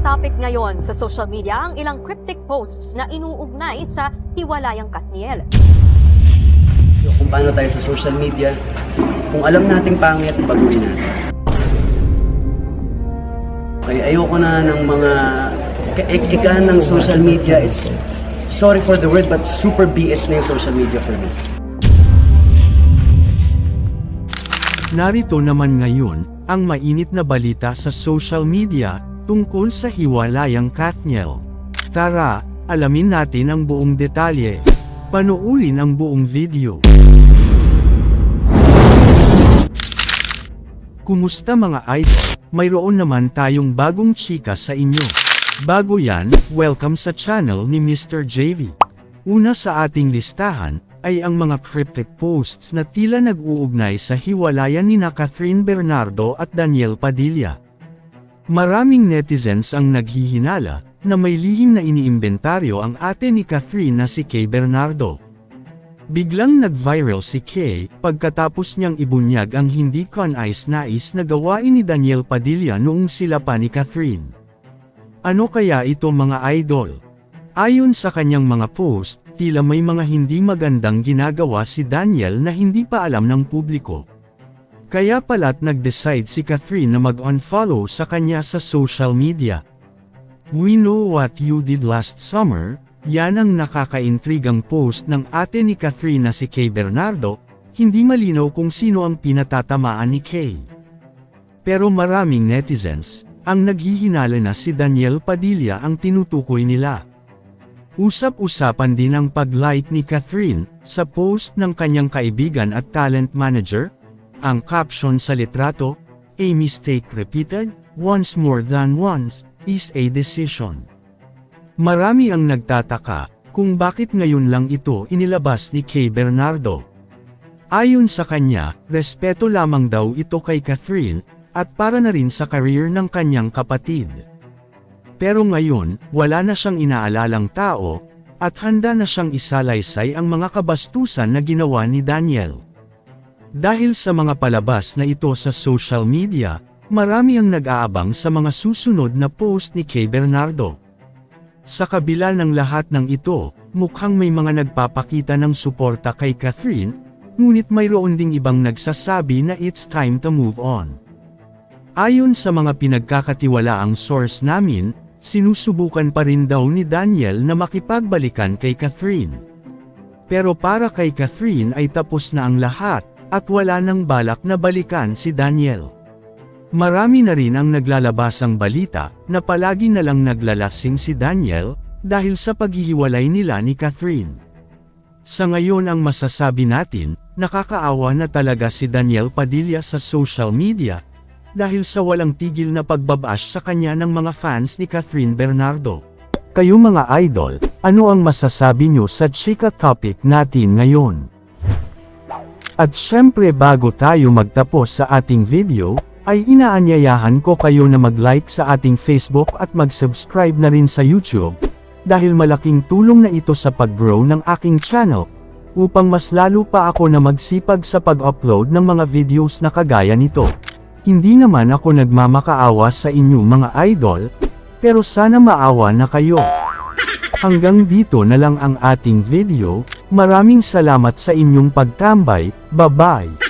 topic ngayon sa social media ang ilang cryptic posts na inuugnay sa hiwalayang Kathniel. Kung paano tayo sa social media, kung alam nating pangit, baguhin natin. Okay, ayoko na ng mga ika ng social media. It's, sorry for the word, but super BS na yung social media for me. Narito naman ngayon ang mainit na balita sa social media tungkol sa hiwalayang Kathniel. Tara, alamin natin ang buong detalye. Panoorin ang buong video. Kumusta mga idol? Mayroon naman tayong bagong chika sa inyo. Bago yan, welcome sa channel ni Mr. JV. Una sa ating listahan ay ang mga cryptic posts na tila nag-uugnay sa hiwalayan nina Catherine Bernardo at Daniel Padilla. Maraming netizens ang naghihinala na may lihim na iniimbentaryo ang ate ni Catherine na si Kay Bernardo. Biglang nag-viral si Kay pagkatapos niyang ibunyag ang hindi kanais-nais na gawain ni Daniel Padilla noong sila pa ni Catherine. Ano kaya ito mga idol? Ayon sa kanyang mga post, tila may mga hindi magandang ginagawa si Daniel na hindi pa alam ng publiko. Kaya pala't nag-decide si Catherine na mag-unfollow sa kanya sa social media. We know what you did last summer, yan ang nakakaintrigang post ng ate ni Catherine na si Kay Bernardo, hindi malinaw kung sino ang pinatatamaan ni Kay. Pero maraming netizens ang naghihinala na si Daniel Padilla ang tinutukoy nila. Usap-usapan din ang pag-like ni Catherine sa post ng kanyang kaibigan at talent manager. Ang caption sa litrato, "A mistake repeated, once more than once, is a decision." Marami ang nagtataka kung bakit ngayon lang ito inilabas ni Kay Bernardo. Ayon sa kanya, respeto lamang daw ito kay Catherine, at para na rin sa career ng kanyang kapatid. Pero ngayon, wala na siyang inaalalang tao, at handa na siyang isalaysay ang mga kabastusan na ginawa ni Daniel. Dahil sa mga palabas na ito sa social media, marami ang nag-aabang sa mga susunod na post ni Kay Bernardo. Sa kabila ng lahat ng ito, mukhang may mga nagpapakita ng suporta kay Catherine, ngunit mayroon ding ibang nagsasabi na it's time to move on. Ayon sa mga pinagkakatiwalaang source namin, sinusubukan pa rin daw ni Daniel na makipagbalikan kay Catherine. Pero para kay Catherine ay tapos na ang lahat, at wala nang balak na balikan si Daniel. Marami na rin ang naglalabasang balita na palagi na lang naglalasing si Daniel dahil sa paghihiwalay nila ni Catherine. Sa ngayon ang masasabi natin, nakakaawa na talaga si Daniel Padilla sa social media dahil sa walang tigil na pagbabash sa kanya ng mga fans ni Catherine Bernardo. Kayo mga idol, ano ang masasabi nyo sa chika topic natin ngayon? At syempre bago tayo magtapos sa ating video, ay inaanyayahan ko kayo na mag-like sa ating Facebook at mag-subscribe na rin sa YouTube, dahil malaking tulong na ito sa pag-grow ng aking channel, upang mas lalo pa ako na magsipag sa pag-upload ng mga videos na kagaya nito. Hindi naman ako nagmamakaawa sa inyo mga idol, pero sana maawa na kayo. Hanggang dito na lang ang ating video, maraming salamat sa inyong pagtambay, bye-bye!